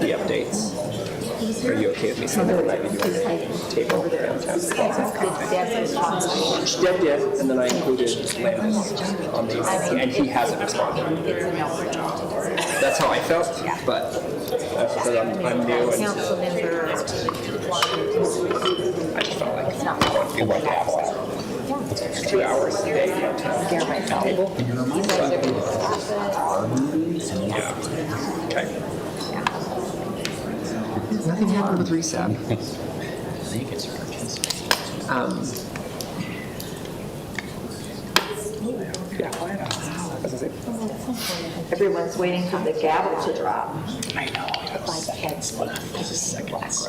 the updates. Are you okay with me saying that? I need to table over there. Yeah, and then I included Lance on these, and he hasn't responded. That's how I felt, but that's because I'm new and Council member. I just felt like I don't feel like I have 2 hours a day to table. Yeah. Okay. Nothing happened with RESAB. I think it's Everyone's waiting for the gavel to drop. I know. This is seconds.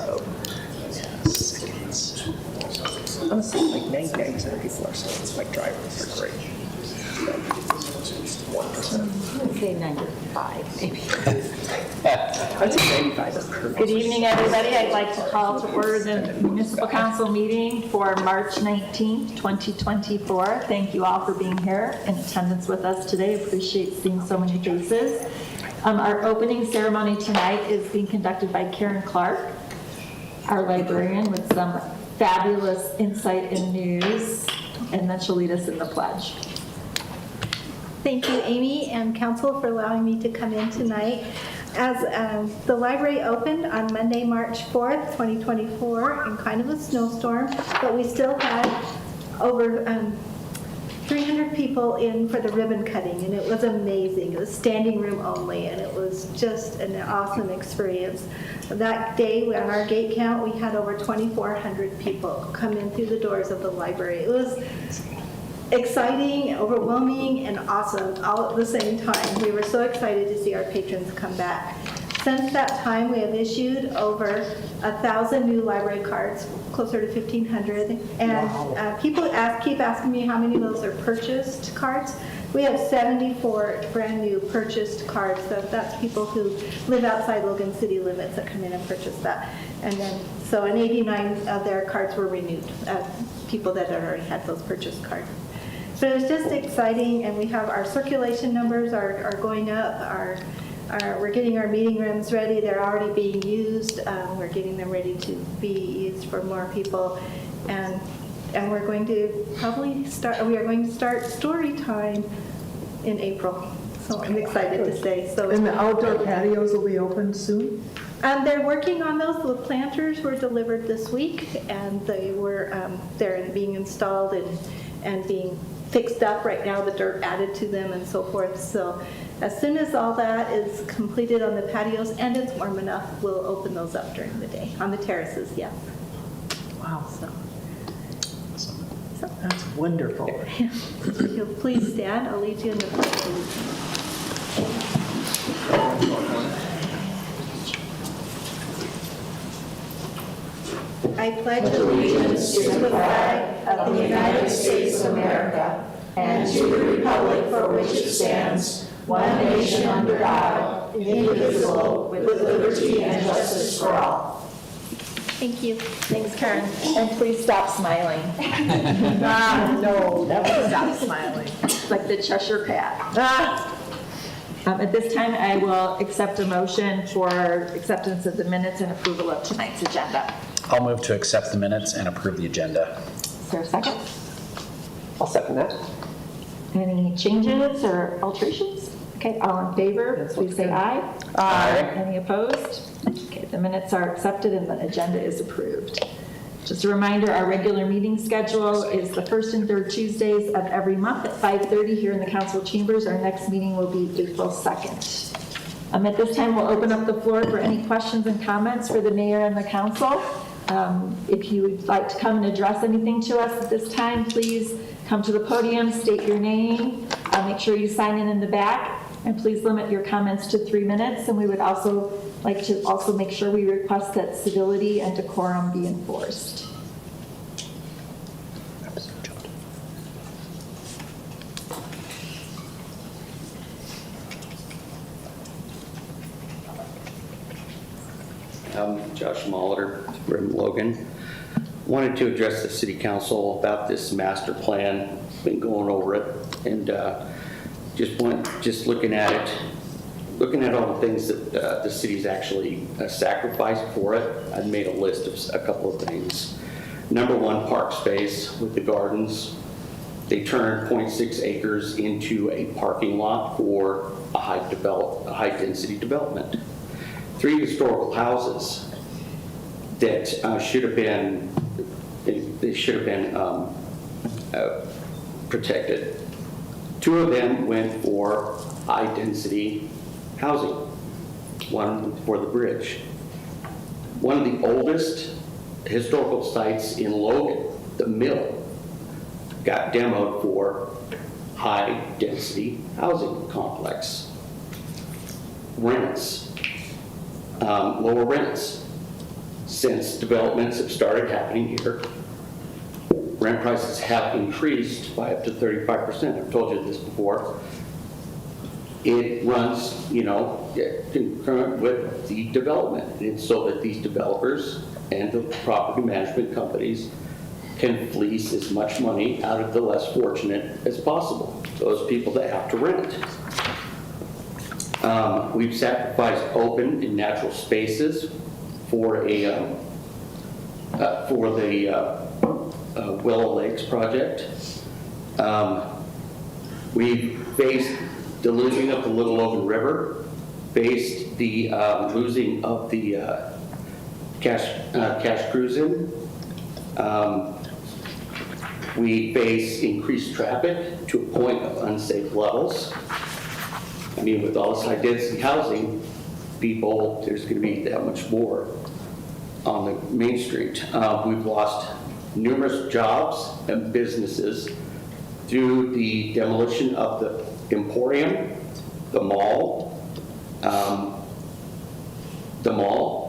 Honestly, like 99% of people are still like drivers are great. 1%. I would say 95, maybe. I'd say 95 is perfect. Good evening, everybody. I'd like to call to order the Municipal Council meeting for March 19th, 2024. Thank you all for being here in attendance with us today. Appreciate seeing so many faces. Our opening ceremony tonight is being conducted by Karen Clark, our librarian, with some fabulous insight and news, and then she'll lead us in the pledge. Thank you, Amy and council, for allowing me to come in tonight. As the library opened on Monday, March 4th, 2024, in kind of a snowstorm, but we still had over 300 people in for the ribbon cutting, and it was amazing. It was standing room only, and it was just an awesome experience. That day, on our gate count, we had over 2,400 people come in through the doors of the library. It was exciting, overwhelming, and awesome all at the same time. We were so excited to see our patrons come back. Since that time, we have issued over 1,000 new library cards, closer to 1,500. And people keep asking me how many of those are purchased cards. We have 74 brand new purchased cards. So that's people who live outside Logan city limits that come in and purchase that. And then, so and 89 of their cards were renewed, people that had already had those purchased cards. So it was just exciting, and we have our circulation numbers are going up. We're getting our meeting rooms ready. They're already being used. We're getting them ready to be used for more people, and we're going to probably start. We are going to start story time in April. So I'm excited to say. So and the outdoor patios will be open soon? They're working on those. The planters were delivered this week, and they're being installed and being fixed up right now, the dirt added to them and so forth. So as soon as all that is completed on the patios and it's warm enough, we'll open those up during the day. On the terraces, yes. Wow. So that's wonderful. if you'll please stand, I'll lead you in the pledge. I pledge allegiance to the flag of the United States of America and to the republic for which it stands, one nation under God, indivisible, with liberty and justice for all. Thank you. Thanks, Karen. And please stop smiling. No, never stop smiling. It's like the Cheshire Cat. At this time, I will accept a motion for acceptance of the minutes and approval of tonight's agenda. I'll move to accept the minutes and approve the agenda. Is there a second? I'll second that. Any changes or alterations? Okay, all in favor, please say aye. Aye. Any opposed? Okay, the minutes are accepted and the agenda is approved. Just a reminder, our regular meeting schedule is the first and third Tuesdays of every month at 5:30 here in the council chambers. Our next meeting will be April 2nd. At this time, we'll open up the floor for any questions and comments for the mayor and the council. If you would like to come and address anything to us at this time, please come to the podium, state your name, make sure you sign in the back, and please limit your comments to 3 minutes. And we would also like to make sure we request that civility and decorum be enforced. Josh Molitor from Logan. Wanted to address the city council about this master plan. Been going over it and just looking at it. looking at all the things that the city's actually sacrificed for it, I've made a list of a couple of things. Number one, park space with the gardens. They turned 0.6 acres into a parking lot for a high-density development. 3 historical houses that should have been protected. 2 of them went for high-density housing, one for the bridge. One of the oldest historical sites in Logan, the mill, got demoed for high-density housing complex. Rents, lower rents. Since developments have started happening here, rent prices have increased by up to 35%. I've told you this before. It runs, concurrent with the development. It's so that these developers and the property management companies can fleece as much money out of the less fortunate as possible, those people that have to rent. We've sacrificed open and natural spaces for the Willow Lakes project. We've faced deluging of the Little Logan River, faced the losing of the cash cruising. We face increased traffic to a point of unsafe levels. I mean, with all this high-density housing, there's going to be that much more on the main street. We've lost numerous jobs and businesses through the demolition of the Emporium, the mall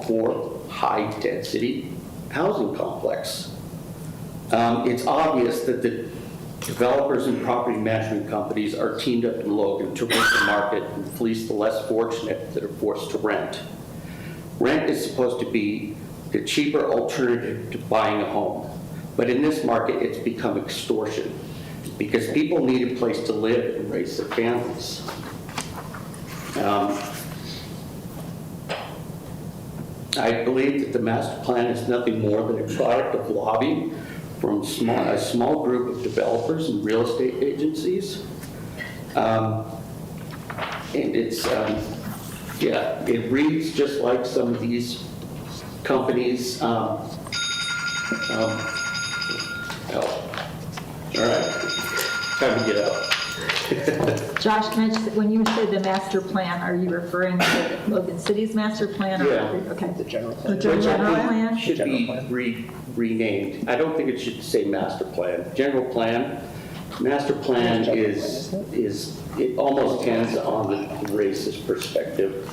for high-density housing complex. It's obvious that the developers and property management companies are teamed up in Logan to rent the market and fleece the less fortunate that are forced to rent. Rent is supposed to be the cheaper alternative to buying a home. But in this market, it's become extortion because people need a place to live and raise their families. I believe that the master plan is nothing more than a product of lobbying from a small group of developers and real estate agencies. And it's, it reads just like some of these companies. All right, time to get out. Josh, can I just, when you say the master plan, are you referring to Logan City's master plan? Or Yeah. Okay. The general plan. The general plan? Should General be plan. renamed. I don't think it should say master plan. General plan. Master plan is it almost ends on the racist perspective.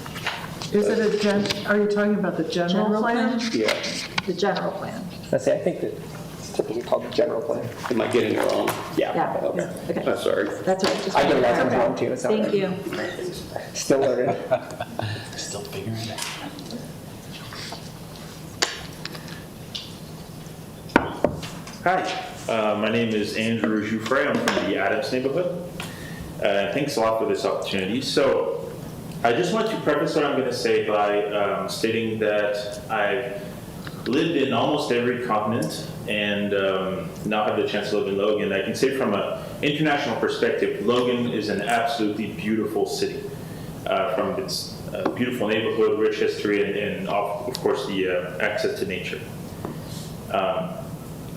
Is it are you talking about the general plan? Yeah. The general plan. I think that it's typically called the general plan. Am I getting it wrong? Yeah. Okay. Okay. I'm sorry. That's right. Just I get a lot of wanted to times wrong too. It's all Thank right. you. Still learning. Still figuring it out. Hi, my name is Andrew Jouffre. I'm from the Adams neighborhood. Thanks a lot for this opportunity. So I just want to preface what I'm going to say by stating that I've lived in almost every continent and now have the chance to live in Logan. I can say from an international perspective, Logan is an absolutely beautiful city. From its beautiful neighborhood, rich history, and of course the access to nature.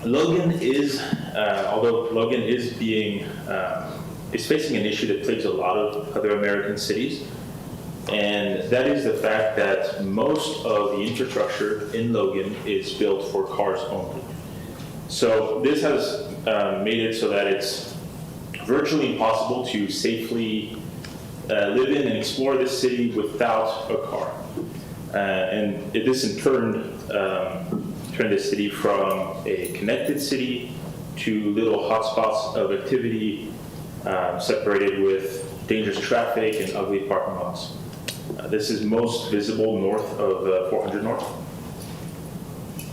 Logan is, although Logan is facing an issue that plagues a lot of other American cities, and that is the fact that most of the infrastructure in Logan is built for cars only. So this has made it so that it's virtually impossible to safely live in and explore this city without a car. And this in turn turned the city from a connected city to little hotspots of activity separated with dangerous traffic and ugly parking lots. This is most visible north of 400 North.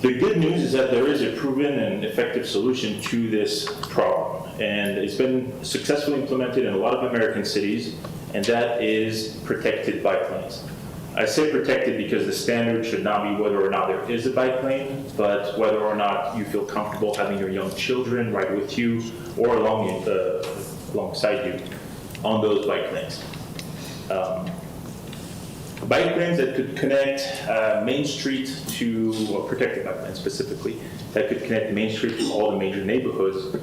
The good news is that there is a proven and effective solution to this problem. and it's been successfully implemented in a lot of American cities, and that is protected bike lanes. I say protected because the standard should not be whether or not there is a bike lane, but whether or not you feel comfortable having your young children ride with you or alongside you on those bike lanes. Bike lanes that could connect Main Street to, protected bike lanes specifically, that could connect Main Street to all the major neighborhoods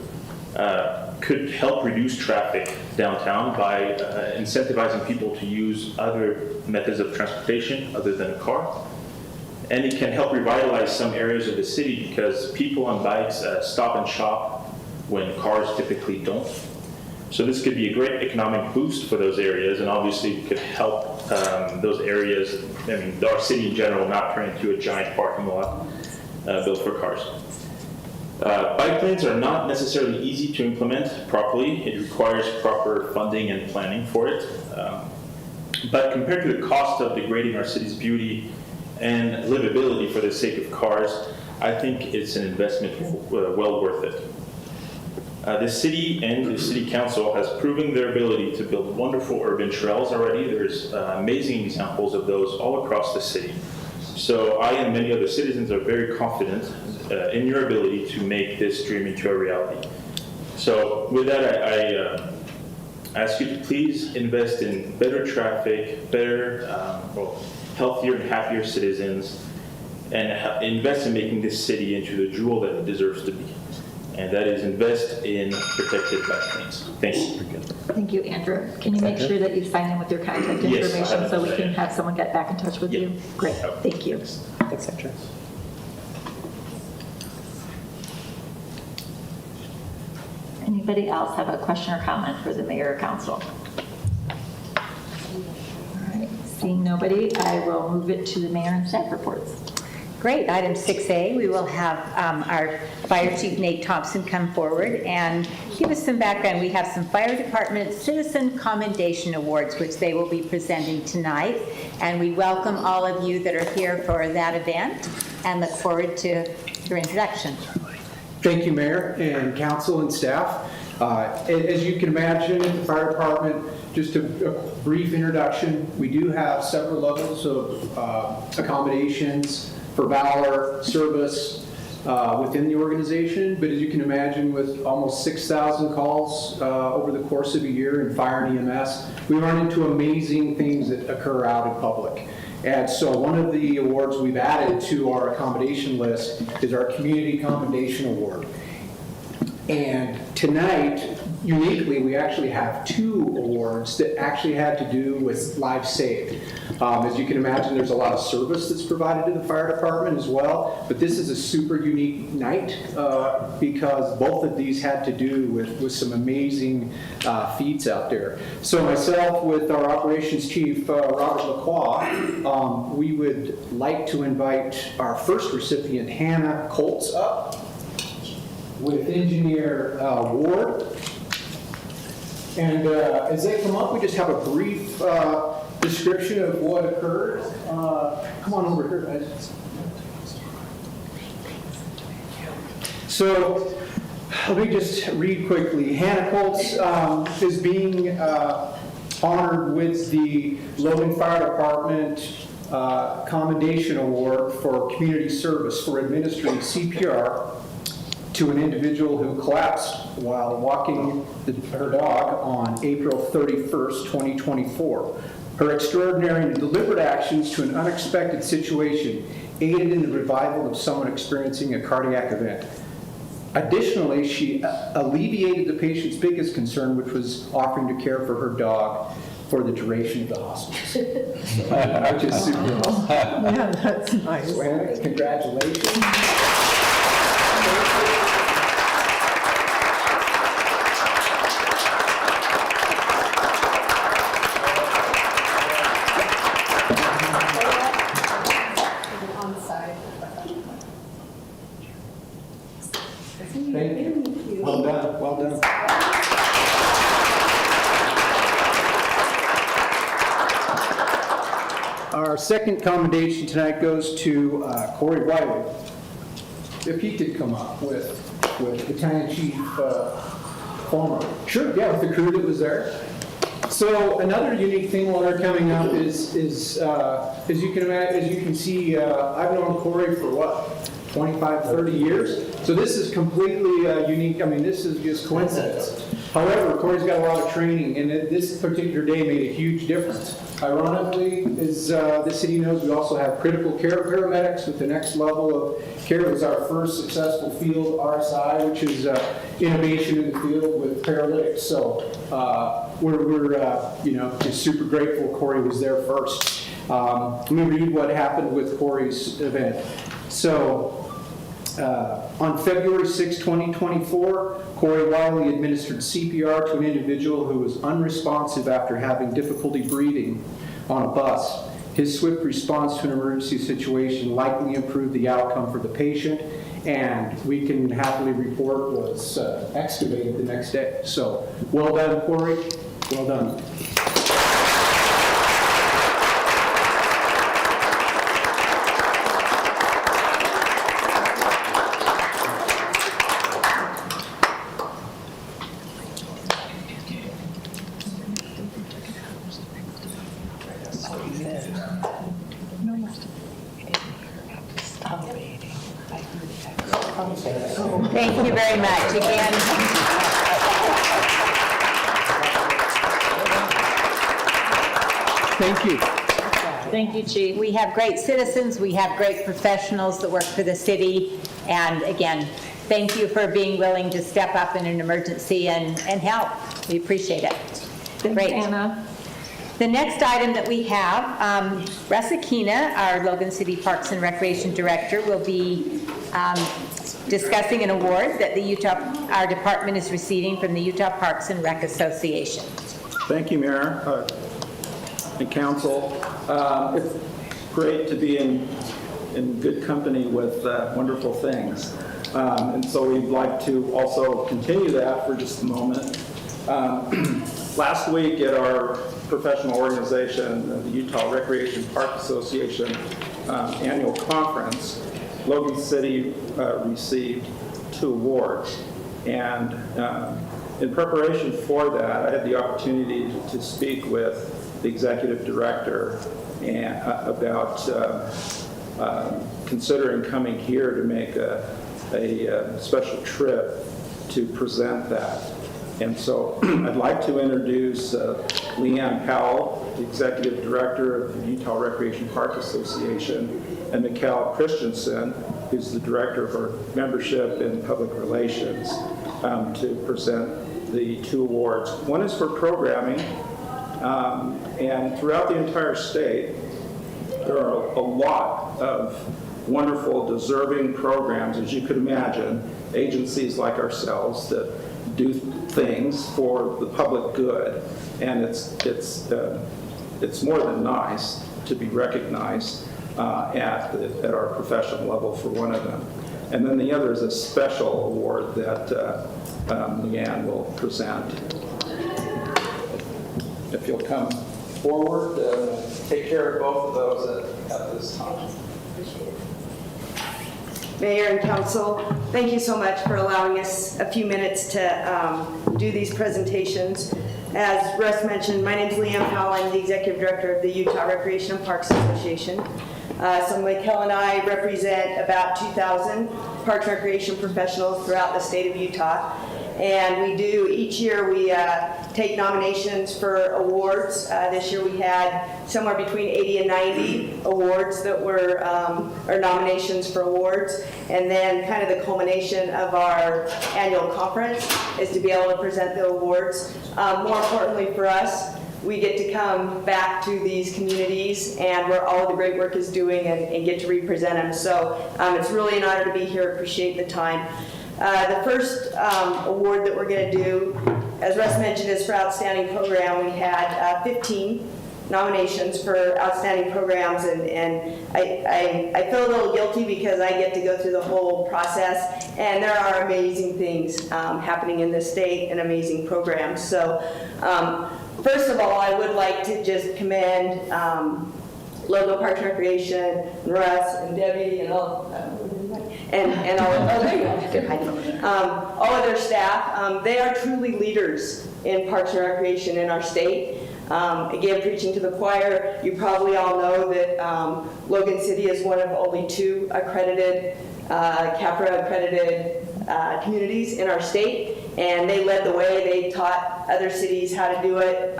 could help reduce traffic downtown by incentivizing people to use other methods of transportation other than a car. And it can help revitalize some areas of the city because people on bikes stop and shop when cars typically don't. So this could be a great economic boost for those areas, and obviously could help those areas, I mean, our city in general, not turn into a giant parking lot built for cars. Bike lanes are not necessarily easy to implement properly. It requires proper funding and planning for it. But compared to the cost of degrading our city's beauty and livability for the sake of cars, I think it's an investment well worth it. The city and the city council has proven their ability to build wonderful urban trails already. There's amazing examples of those all across the city. So I and many other citizens are very confident in your ability to make this dream into a reality. So with that, I ask you to please invest in better traffic, better, healthier and happier citizens, and invest in making this city into the jewel that it deserves to be. And that is invest in protected bike lanes. Thank you. Thank you, Andrew. Can you make sure that you sign in with your contact Yes, information so we can yeah. have someone get back in touch with you? Great, thank you. Thanks, Sandra. Anybody else have a question or comment for the mayor or council? All right, seeing nobody, I will move it to the mayor and staff reports. Great. Item 6A, we will have our Fire Chief Nate Thompson come forward and give us some background. We have some Fire Department Citizen Commendation Awards, which they will be presenting tonight. And we welcome all of you that are here for that event and look forward to your introduction. Thank you, Mayor and council and staff. As you can imagine, the fire department, just a brief introduction, we do have several levels of accommodations for valor, service within the organization. But as you can imagine, with almost 6,000 calls over the course of a year in fire and EMS, we run into amazing things that occur out in public. And so one of the awards we've added to our accommodation list is our Community Commendation Award. And tonight, uniquely, we actually have 2 awards that actually had to do with lives saved. As you can imagine, there's a lot of service that's provided to the fire department as well, but this is a super unique night because both of these had to do with some amazing feats out there. So myself, with our operations chief, Robert Lacroix, we would like to invite our first recipient, Hannah Colts, up with engineer Ward. And as they come up, we just have a brief description of what occurred. Come on over here, guys. So let me just read quickly. Hannah Colts is being honored with the Logan Fire Department Commendation Award for community service for administering CPR to an individual who collapsed while walking her dog on April 31st, 2024. Her extraordinary and deliberate actions to an unexpected situation aided in the revival of someone experiencing a cardiac event. Additionally, she alleviated the patient's biggest concern, which was offering to care for her dog for the duration of the hospice, which is super awesome. Yeah, that's nice. So, Hannah, congratulations. Thank you. Well done, well done. Our second commendation tonight goes to Corey Wiley. If he could come up with Battalion Chief Former. Sure, yeah, with the crew that was there. So another unique thing while they're coming up is as you can see, I've known Corey for what, 25, 30 years. So this is completely unique. I mean, this is just coincidence. However, Corey's got a lot of training, and this particular day made a huge difference. Ironically, as the city knows, we also have critical care paramedics with the next level of care. It was our first successful field RSI, which is innovation in the field with paralytics. So we're just super grateful Corey was there first. Let me read what happened with Corey's event. So on February 6, 2024, Corey Wiley administered CPR to an individual who was unresponsive after having difficulty breathing on a bus. His swift response to an emergency situation likely improved the outcome for the patient, and we can happily report was extubated the next day. So well done, Corey. Well done. Thank you very much. Again, Thank you. Thank you, Chief. we have great citizens, we have great professionals that work for the city, and again, thank you for being willing to step up in an emergency and help. We appreciate it. Thanks, Great. Anna. The next item that we have, Russ Aquina, our Logan City Parks and Recreation Director, will be discussing an award that our department is receiving from the Utah Parks and Rec Association. Thank you, Mayor and Council. It's great to be in good company with wonderful things. And so we'd like to also continue that for just a moment. Last week at our professional organization, the Utah Recreation Park Association annual conference, Logan City received 2 awards. And in preparation for that, I had the opportunity to speak with the executive director about considering coming here to make a special trip to present that. And so I'd like to introduce Leanne Powell, the executive director of the Utah Recreation Park Association, and Mikhail Christensen, who's the director of our membership and public relations, to present the 2 awards. One is for programming, and throughout the entire state, there are a lot of wonderful, deserving programs, as you could imagine, agencies like ourselves that do things for the public good, and it's more than nice to be recognized at our professional level for one of them. And then the other is a special award that Leanne will present. If you'll come forward, take care of both of those at this time. Mayor and Council, thank you so much for allowing us a few minutes to do these presentations. As Russ mentioned, my name is Leanne Powell. I'm the Executive Director of the Utah Recreation and Parks Association. So Mikhail and I represent about 2,000 parks and recreation professionals throughout the state of Utah. And we do, each year we take nominations for awards. This year we had somewhere between 80 and 90 awards that were, or nominations for awards. And then kind of the culmination of our annual conference is to be able to present the awards. More importantly for us, we get to come back to these communities and where all of the great work is doing and get to represent them. So it's really an honor to be here. Appreciate the time. The first award that we're going to do, as Russ mentioned, is for Outstanding Program. We had 15 nominations for outstanding programs, and I feel a little guilty because I get to go through the whole process, and there are amazing things happening in this state and amazing programs. So first of all, I would like to just commend Logan Parks and Recreation, and Russ and Debbie and all, and all of, oh, there you go. Good, Heidi. All of their staff. They are truly leaders in Parks and Recreation in our state. Again, preaching to the choir, you probably all know that Logan City is one of only 2 accredited, CAPRA accredited communities in our state, and they led the way. They taught other cities how to do it.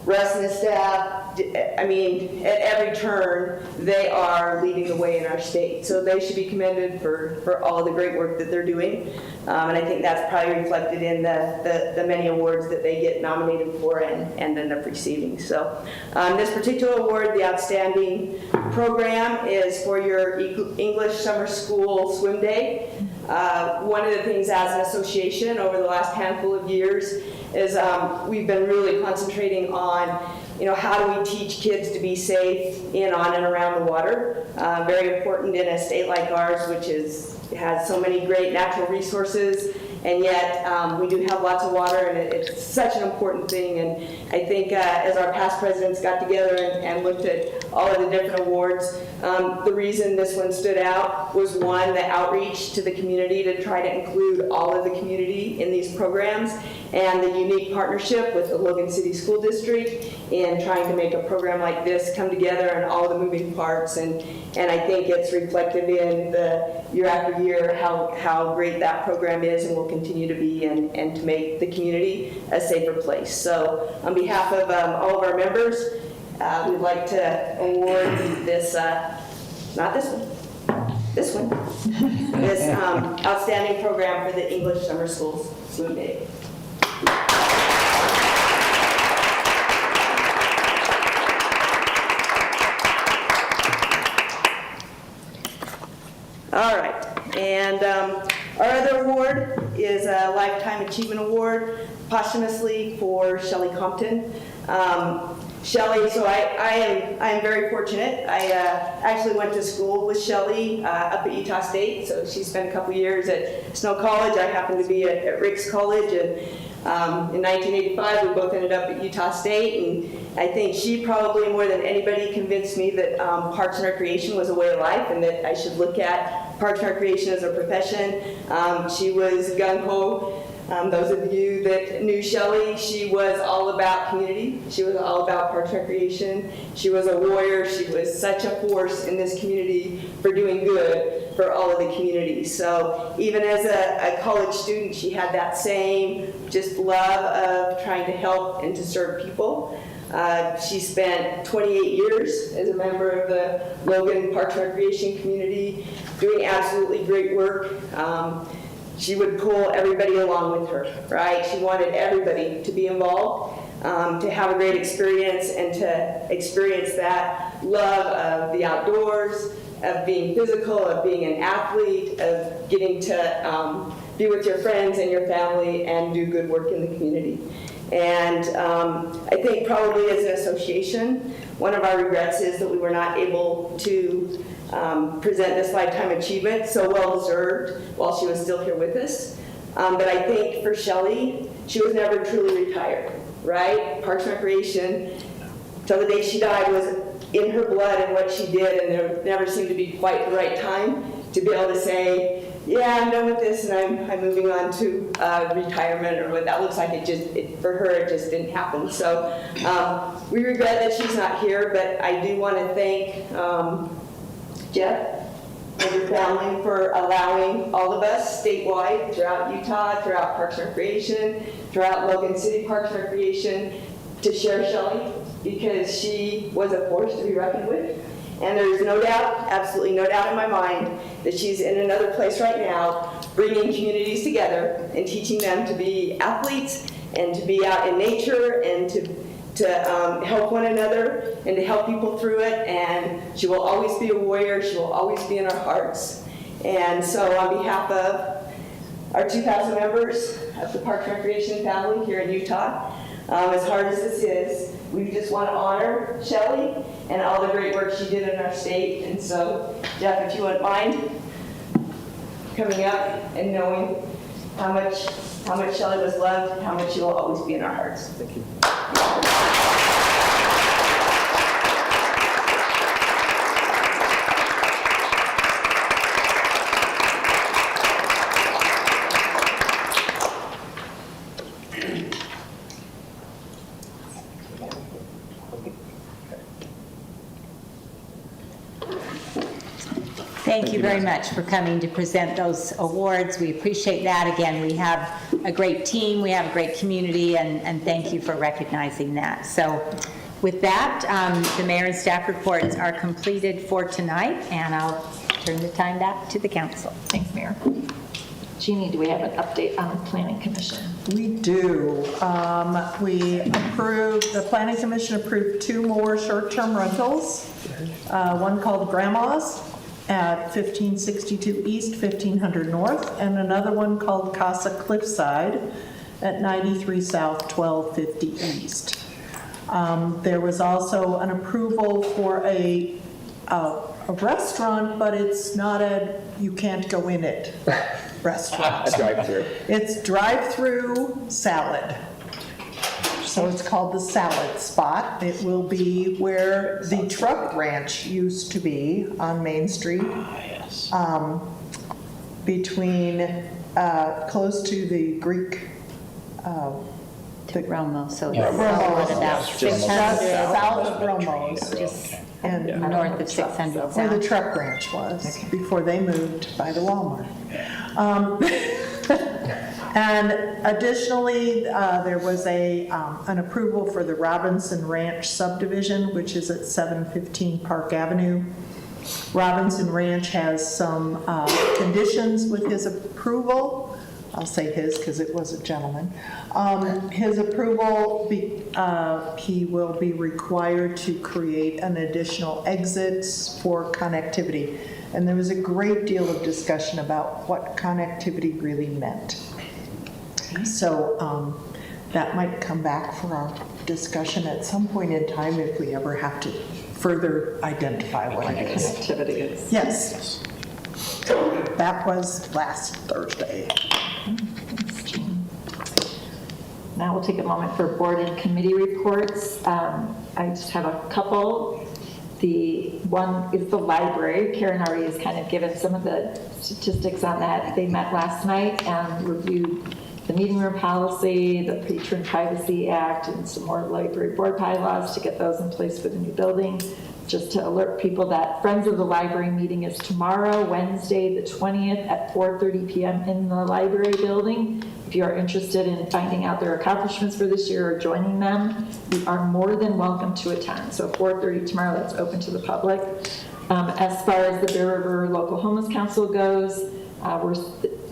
Russ and his staff, I mean, at every turn, they are leading the way in our state. So they should be commended for all of the great work that they're doing. And I think that's probably reflected in the many awards that they get nominated for and end up receiving. So this particular award, the Outstanding Program, is for your English Summer School Swim Day. One of the things as an association over the last handful of years is we've been really concentrating on, how do we teach kids to be safe in, on, and around the water? Very important in a state like ours, which has so many great natural resources, and yet we do have lots of water, and it's such an important thing. And I think as our past presidents got together and looked at all of the different awards, the reason this one stood out was, one, the outreach to the community to try to include all of the community in these programs, and the unique partnership with the Logan City School District in trying to make a program like this come together and all the moving parts. And I think it's reflective in the year after year how great that program is and will continue to be, and to make the community a safer place. So on behalf of all of our members, we'd like to award this, not this one, this one, this outstanding program for the English Summer Schools Swim Day. All right, and our other award is a Lifetime Achievement Award, posthumously for Shelley Compton. Shelley, so I am very fortunate. I actually went to school with Shelley up at Utah State, so she spent a couple years at Snow College. I happened to be at Ricks College, and in 1985 we both ended up at Utah State, and I think she probably more than anybody convinced me that Parks and Recreation was a way of life, and that I should look at Parks and Recreation as a profession. She was gung-ho. Those of you that knew Shelley, she was all about community. She was all about Parks and Recreation. She was a warrior. She was such a force in this community for doing good for all of the community. So even as a college student, she had that same just love of trying to help and to serve people. She spent 28 years as a member of the Logan Parks and Recreation community, doing absolutely great work. She would pull everybody along with her, right? She wanted everybody to be involved, to have a great experience, and to experience that love of the outdoors, of being physical, of being an athlete, of getting to be with your friends and your family and do good work in the community. And I think probably as an association, one of our regrets is that we were not able to present this Lifetime Achievement, so well-deserved, while she was still here with us. But I think for Shelley, she was never truly retired, right? Parks and Recreation, till the day she died, was in her blood and what she did, and there never seemed to be quite the right time to be able to say, yeah, I'm done with this and I'm moving on to retirement, or what that looks like. For her, it just didn't happen. So we regret that she's not here, but I do want to thank Jeff and your family for allowing all of us statewide, throughout Utah, throughout Parks and Recreation, throughout Logan City Parks and Recreation, to share Shelley, because she was a force to be reckoned with. And there's no doubt, absolutely no doubt in my mind, that she's in another place right now, bringing communities together and teaching them to be athletes and to be out in nature and to help one another and to help people through it. And she will always be a warrior. She will always be in our hearts. And so on behalf of our 2,000 members of the Parks and Recreation family here in Utah, as hard as this is, we just want to honor Shelley and all the great work she did in our state. And so, Jeff, if you wouldn't mind coming up and knowing how much Shelley was loved, how much she will always be in our hearts. Thank you. thank you very much for coming to present those awards. We appreciate that. Again, we have a great team, we have a great community, and thank you for recognizing that. So with that, the mayor and staff reports are completed for tonight, and I'll turn the time back to the council. Thanks, Mayor. Jeannie, do we have an update on the Planning Commission? We do. The Planning Commission approved 2 more short-term rentals. One called Grandma's at 1562 East, 1500 North, and another one called Casa Cliffside at 93 South, 1250 East. There was also an approval for a restaurant, but it's not you can't go in it restaurant. A drive-through. It's drive-through salad. So it's called the Salad Spot. It will be where the truck ranch used to be on Main Street. Yes. Between, close to the Greek, To Romo, so Yeah, it's Romo's. about Just 600, south of Romo's. just And north of 600 where the south. truck ranch was, before they moved by the Walmart. And additionally, there was an approval for the Robinson Ranch subdivision, which is at 715 Park Avenue. Robinson Ranch has some conditions with his approval. I'll say his because it was a gentleman. His approval, he will be required to create an additional exits for connectivity. And there was a great deal of discussion about what connectivity really meant. So that might come back for our discussion at some point in time if we ever have to further identify what it is. Connectivity is. Yes. That was last Thursday. Thanks, Jean. Now we'll take a moment for board and committee reports. I just have a couple. The one is the library. Karen already has kind of given some of the statistics on that. They met last night and reviewed the meeting room policy, the Patron Privacy Act, and some more library board bylaws to get those in place for the new building. Just to alert people that Friends of the Library meeting is tomorrow, Wednesday, the 20th at 4:30 p.m. in the library building. If you are interested in finding out their accomplishments for this year or joining them, you are more than welcome to attend. So 4:30 tomorrow, that's open to the public. As far as the Bear River Local Homeless Council goes,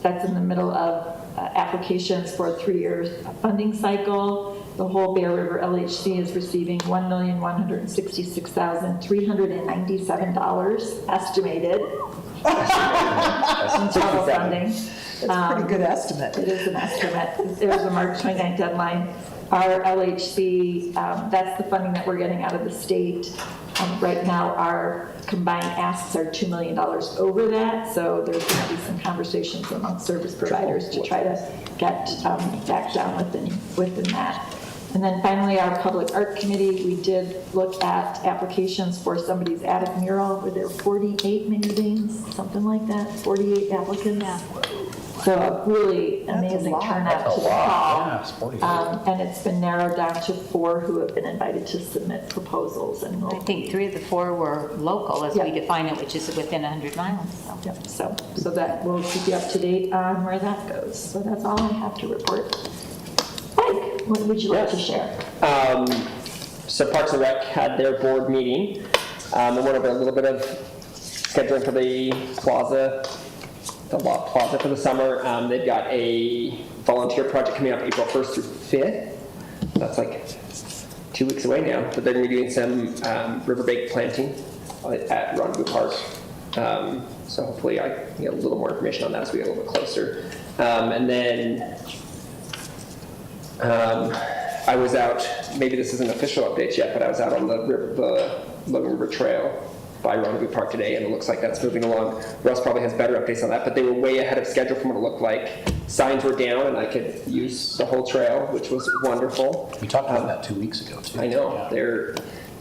that's in the middle of applications for a 3-year funding cycle. The whole Bear River LHC is receiving $1,166,397 estimated in total funding. That's a pretty good estimate. It is an estimate. It was a March 29th deadline. Our LHC, that's the funding that we're getting out of the state. Right now, our combined asks are $2 million over that, so there's going to be some conversations among service providers to try to get back down within that. And then finally, our Public Art Committee, we did look at applications for somebody's attic mural. Were there 48 names, something like that? 48 applicants? So a really amazing turnout to the call. And it's been narrowed down to 4 who have been invited to submit proposals. And I think 3 of the 4 were local, as we define it, which is within 100 miles. So. So that will keep you up to date on where that goes. So that's all I have to report. Mike, what would you like to share? So Parks and Rec had their board meeting. And went over a little bit of scheduling for the plaza, the Lot Plaza for the summer. They've got a volunteer project coming up April 1st through 5th. That's like 2 weeks away now. But they're going to be doing some riverbank planting at Rendezvous Park. So hopefully I can get a little more information on that as we get a little bit closer. And then I was out, maybe this isn't official updates yet, but I was out on the Logan River Trail by Rendezvous Park today, and it looks like that's moving along. Russ probably has better updates on that, but they were way ahead of schedule from what it looked like. Signs were down, and I could use the whole trail, which was wonderful. We talked about that 2 weeks ago, too. I know.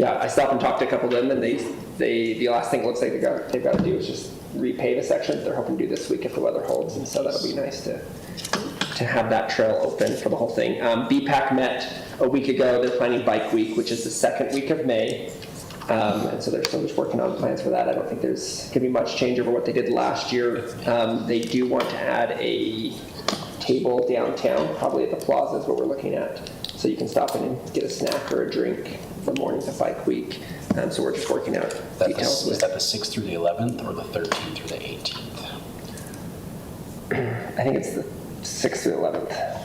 I stopped and talked to a couple of them, and the last thing it looks like they've got to do is just repave a section. They're hoping to do this week if the weather holds, and so that'll be nice to have that trail open for the whole thing. BPAC met a week ago. They're planning Bike Week, which is the second week of May. And so they're still just working on plans for that. I don't think there's going to be much change over what they did last year. They do want to add a table downtown, probably at the plaza is what we're looking at. So you can stop in and get a snack or a drink the mornings of Bike Week. So we're just working out details. Is that the 6th through the 11th or the 13th through the 18th? I think it's the 6th through 11th.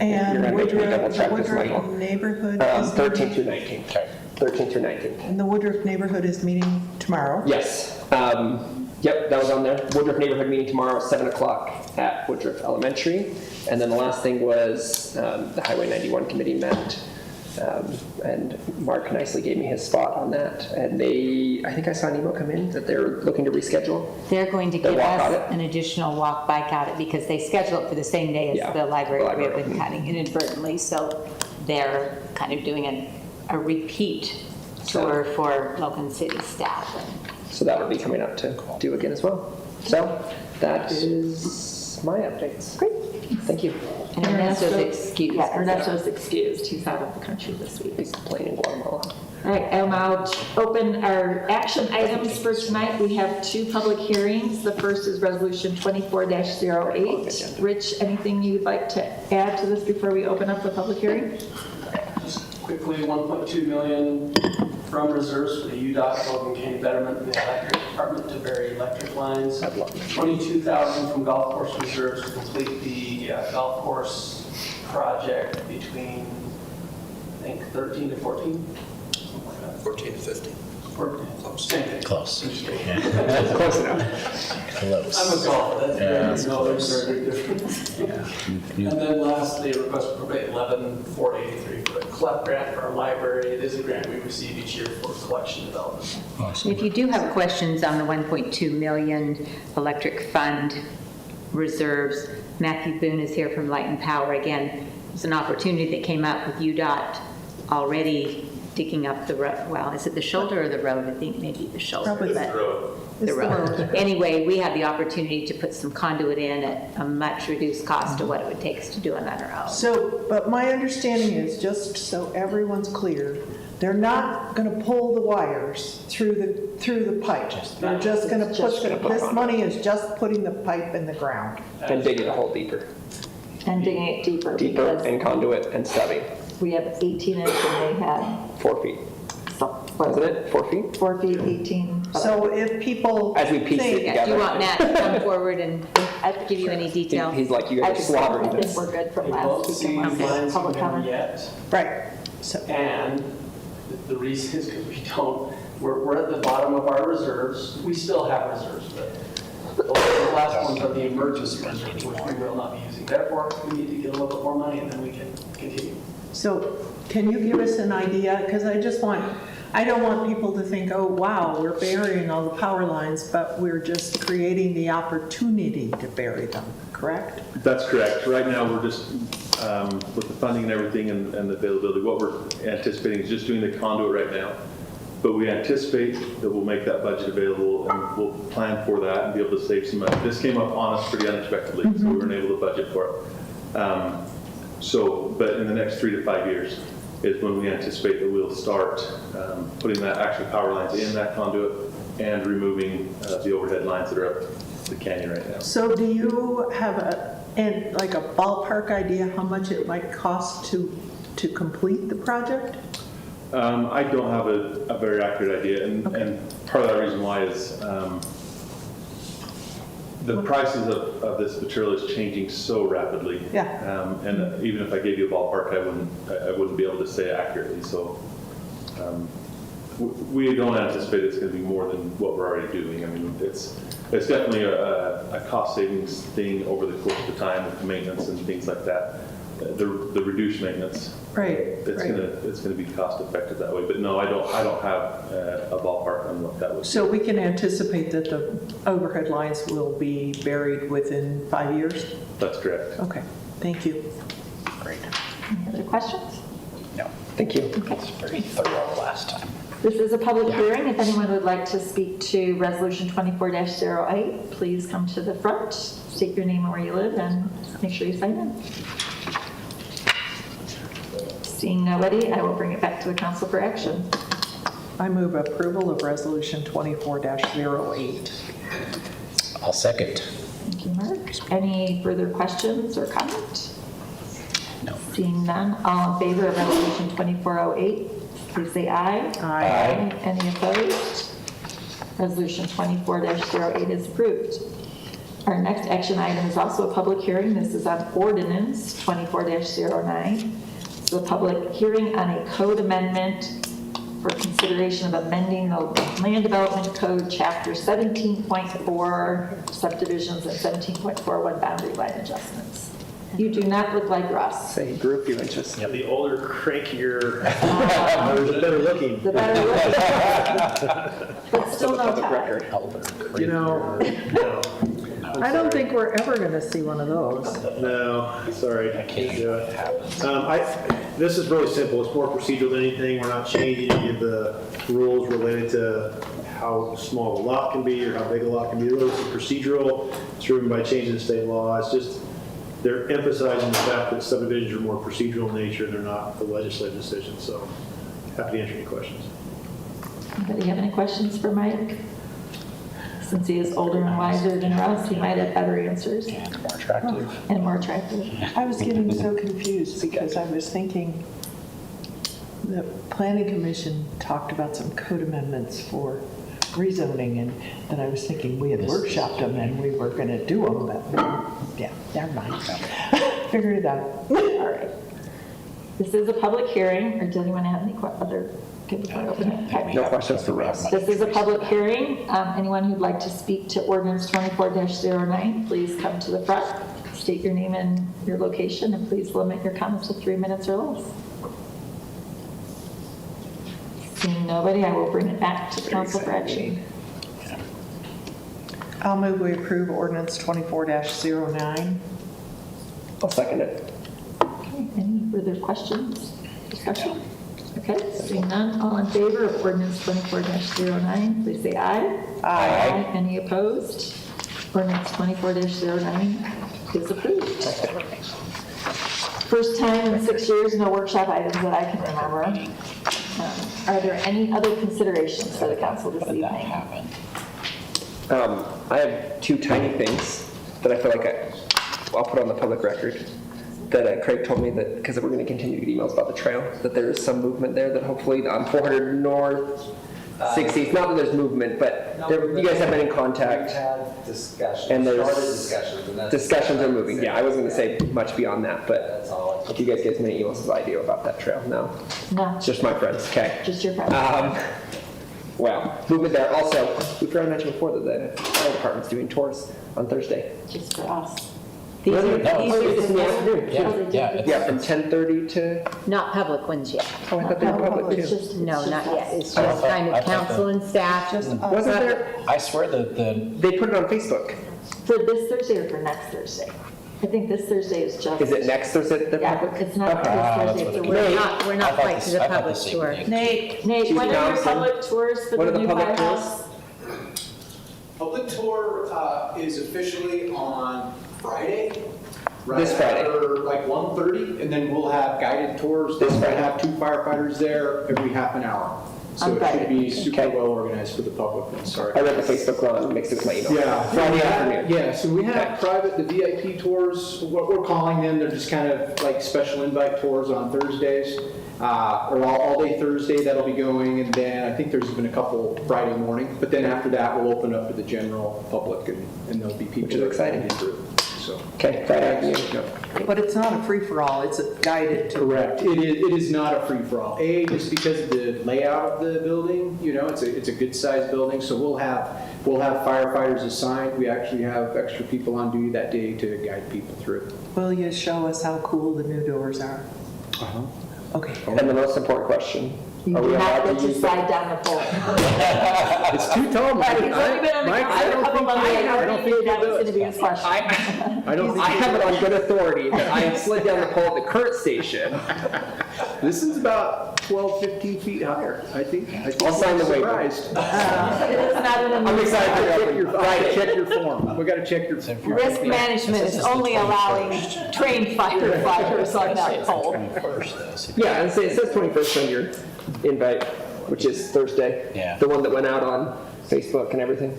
And You're gonna make me double check this, Woodruff Michael. neighborhood is 13th through meeting, 19th. Okay. 13th through 19th. and the Woodruff neighborhood is meeting tomorrow. Yes. Yep, that was on there. Woodruff neighborhood meeting tomorrow at 7 o'clock at Woodruff Elementary. And then the last thing was the Highway 91 committee met. And Mark nicely gave me his spot on that. And I think I saw an email come in that they're looking to reschedule. They're going to The give walk us audit? an additional walk bike audit because they schedule it for the same day Yeah, as the library the library. ribbon cutting inadvertently. So they're kind of doing a repeat tour for Logan City staff. So that would be coming up to do again as well. So that is my updates. Great. Thank you. And Ernesto's excused. Yeah, Ernesto's excused. He's out of the country this week. He's playing in Guatemala. All right, I'll now open our action items for tonight. We have 2 public hearings. The first is Resolution 24-08. Rich, anything you'd like to add to this before we open up the public hearing? Just quickly, 1.2 million from reserves for the UDOT Logan County Betterment and the Electric Department to bury electric lines. 22,000 from golf course reserves to complete the golf course project between, I think, 13 to 14. 14 to 15. Same thing. Close. I'm just kidding. Yeah. Close enough. Close. I'm a golfer, that's Yeah, very, that's no, there's close. very different. Yeah. And then lastly, request to appropriate 11,483 for the CLEP grant for our library. It is a grant we receive each year for collection development. If you do have questions on the 1.2 million electric fund reserves, Matthew Boone is here from Light and Power. Again, it's an opportunity that came up with UDOT already digging up the road. Well, is it the shoulder or the road? I think maybe the shoulder. Probably but It's the road. Anyway, we had the opportunity to put some conduit in at a much reduced cost to what it would take us to do it on our own. So, but my understanding is, just so everyone's clear, they're not going to pull the wires through the pipe. They're just going to put, this money is just putting the pipe in the ground. And digging a hole deeper. And digging it deeper Deeper because and conduit and stubbing. we have 18 inch and they had 4 feet. Wasn't it? 4 feet? 4 feet, 18. So if people As we piece it think, together. Do you want Matt to come forward and give you any detail? He's like, you I guys are slaughtering think this. we're good from We won't last see week. lines Public from them comment. yet. right, so, And the reason is because we don't, we're at the bottom of our reserves. We still have reserves, but the last ones are the emergency reserves, which we will not be using. Therefore, we need to get a little bit more money and then we can continue. so can you give us an idea? Because I don't want people to think, oh, wow, we're burying all the power lines, but we're just creating the opportunity to bury them, correct? That's correct. Right now, we're just, with the funding and everything and the availability, what we're anticipating is just doing the conduit right now. But we anticipate that we'll make that budget available and we'll plan for that and be able to save some money. This came up on us pretty unexpectedly, so we weren't able to budget for it. But in the next 3 to 5 years is when we anticipate that we'll start putting that actual power lines in that conduit and removing the overhead lines that are up the canyon right now. So do you have a ballpark idea how much it might cost to complete the project? I don't have a very accurate idea, and part of that reason why is the prices of this material is changing so rapidly. Yeah. And even if I gave you a ballpark, I wouldn't be able to say accurately. So we don't anticipate it's going to be more than what we're already doing. I mean, it's definitely a cost savings thing over the course of the time with the maintenance and things like that. The reduced maintenance. Right. It's gonna be cost effective that way. But no, I don't have a ballpark on what that would be. So we can anticipate that the overhead lines will be buried within 5 years? That's correct. Okay, thank you. Great. Any other questions? No, Thank you. that's very thorough last time. This is a public hearing. If anyone would like to speak to Resolution 24-08, please come to the front, state your name and where you live, and make sure you sign in. Seeing nobody, I will bring it back to the council for action. I move approval of Resolution 24-08. I'll second. Thank you, Mark. Any further questions or comment? No. Seeing none, all in favor of Resolution 2408, please say aye. Aye. Any opposed? Resolution 24-08 is approved. Our next action item is also a public hearing. This is on ordinance 24-09. It's a public hearing on a code amendment for consideration of amending the Land Development Code, Chapter 17.4 subdivisions and 17.41 boundary line adjustments. You do not look like Russ. Say, grew a few inches. The older, crankier, the better looking. The better looking. But still no Public tie. record. You know, no, I don't think we're ever going to see one of those. no, sorry. I can't do it. This is really simple. It's more procedural than anything. We're not changing any of the rules related to how small a lot can be or how big a lot can be. Really, it's procedural. It's driven by changing the state law. It's just, they're emphasizing the fact that subdivisions are more procedural in nature. They're not the legislative decision. So happy to answer any questions. Anybody have any questions for Mike? Since he is older and wiser than Russ, he might have better answers And more attractive. and more attractive. I was getting so confused because I was thinking the planning commission talked about some code amendments for rezoning, and then I was thinking we had workshopped them and we were going to do them, but yeah, never mind. Figured it out. All right. This is a public hearing, or does anyone have any other, okay, before I open it? No questions for Russ. This is a public hearing. Anyone who'd like to speak to ordinance 24-09, please come to the front, state your name and your location, and please limit your comments to 3 minutes or less. Seeing nobody, I will bring it back to council for action. I'll move we approve ordinance 24-09. I'll second it. Okay, any further questions, discussion? Okay, seeing none, all in favor of ordinance 24-09, please say aye. Aye. Any opposed? Ordinance 24-09 is approved. First time in 6 years, no workshop items that I can remember. Are there any other considerations for the council this evening? I have two tiny things that I feel like I'll put on the public record. That Craig told me that, because we're going to continue to get emails about the trail, that there is some movement there, that hopefully on 400 North, 60, it's not that there's movement, but you guys have been in contact. We've had discussions, And there's started discussions, and that's. Discussions are moving. Yeah, I wasn't going to say much beyond that, but That's all. if you guys get as many emails as I do about that trail, no. No, It's just my friends, okay? just your friend. Wow, movement there. Also, we forgot to mention before that the fire department's doing tours on Thursday. Just for us. These are, Really? these Oh, are it's in the afternoon. Yeah, it's- Yeah, from 10:30 to, not public ones yet. oh, I thought they were public It's too. just- No, it's not just yet. us. It's I just thought- kind I of thought council and staff. Wasn't there, I swear that they put it on Facebook. For this Thursday or for next Thursday? I think this Thursday is just. Is it next Thursday, the Yeah, public? it's not Okay. this that's Thursday, what it's a it We're week. not, we're I not thought quite this- to the I thought public the same tour. thing. Nate, Nate, Chief when are your Johnson. public tours for What the are the new public firehouse? Public tour is officially on Friday. This Friday. After like 1:30, and then we'll have guided tours. This We'll Friday. have 2 firefighters there every half an hour. So On it Friday. should be super Okay. well organized for the public. Sorry. I read the Facebook one and mixed it with my email. Yeah. Friday afternoon. Yeah, so we have Okay. private, the VIP tours, what we're calling them, they're just kind of like special invite tours on Thursdays, or all day Thursday that'll be going, and then I think there's even a couple Friday morning, but then after that, we'll open up to the general public, and there'll be people. Which is that exciting. come through, so. Okay, Friday afternoon. but it's not a free-for-all, it's a guided tour. Correct. It is not a free-for-all. Just because of the layout of the building, you know, it's a good-sized building, so we'll have firefighters assigned. We actually have extra people on duty that day to guide people through. Will you show us how cool the new doors are? Okay. And the most important question. You Are do we not allowed get to to use slide down the pole. It's too tall, Mike. He's only been on the Mike, council a couple months, I already knew that was going to be his question. I don't I have it on good authority that I have slid down the pole at the current station. This is about 12, 15 feet higher. I think I'll sign the waiver. surprised. It is not an I'm excited to Check open your, Friday. check your form. We gotta check your. Risk management is only allowing trained firefighters on that pole. Yeah, it says 21st on your invite, which is Thursday. Yeah. The one that went out on Facebook and everything.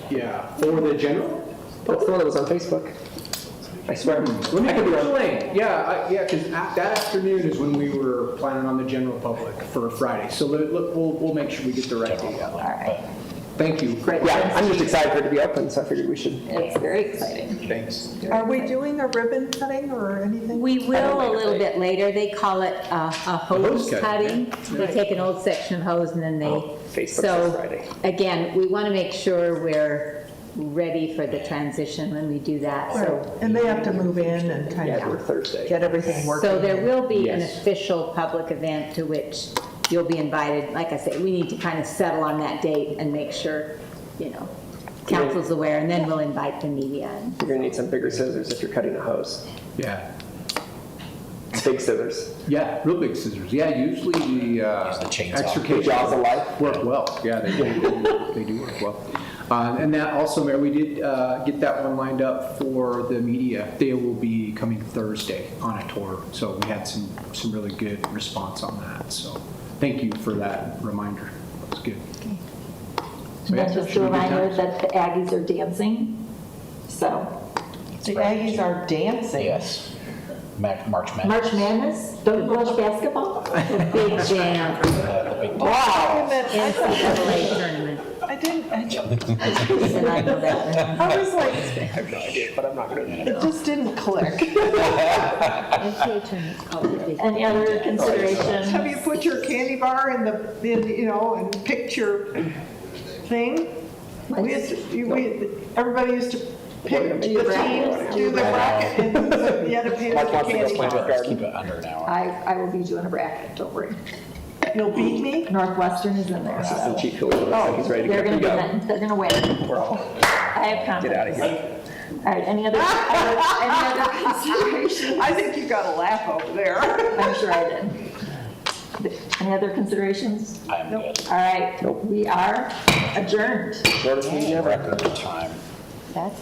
Yeah, for the general? That's the one that was on Facebook. I swear. Let me explain. Yeah, because that afternoon is when we were planning on the general public for a Friday. So we'll make sure we get the right date out. All right. Thank you. Yeah, I'm just excited for it to be open, so I figured we should. It's very exciting. Thanks. Are we doing a ribbon cutting or anything? We will a little bit later. They call it a hose hose cutting. cutting, They take an old section of hose and then they. Facebook says So, Friday. again, we want to make sure we're ready for the transition when we do that. So, And they have to move in and kind Yeah, we're of Thursday. get everything working. so there will be an Yes. official public event to which you'll be invited. Like I said, we need to kind of settle on that date and make sure, council's aware, and then we'll invite the media. You're gonna need some bigger scissors if you're cutting a hose. Yeah. Big scissors. Yeah, real big scissors. Yeah, usually the chainsaw. extrication Jaws of life. work well. Yeah, they do work well. And that also, Mayor, we did get that one lined up for the media. They will be coming Thursday on a tour. So we had some really good response on that. So thank you for that reminder. That was good. So, And yeah, then just a should we get reminder that? that the Aggies are dancing, so. The Aggies are dancing. Yes. March Madness. March Madness, don't you watch basketball? Big jam. The big Wow. NCAA tournament. I didn't, And I know that. I was like, I have no idea, but I'm not gonna. it just didn't click. NCAA tournament's called the Big Any other considerations? Have you put your candy bar in and picked your thing? Everybody used to pick the teams, do the bracket, and you had to pay with your candy bar. Keep it under an hour. I will be doing a bracket, don't worry. You'll beat me? Northwestern is in there, so. Assistant Chief Cooley looks like he's ready to They're go. gonna be, they're gonna win. We're all, I have confidence. get out of here. All right, any other considerations? I think you got a laugh over there. I'm sure I did. Any other considerations? I am good. All right, we are adjourned. Shortest meeting ever. Record time. That's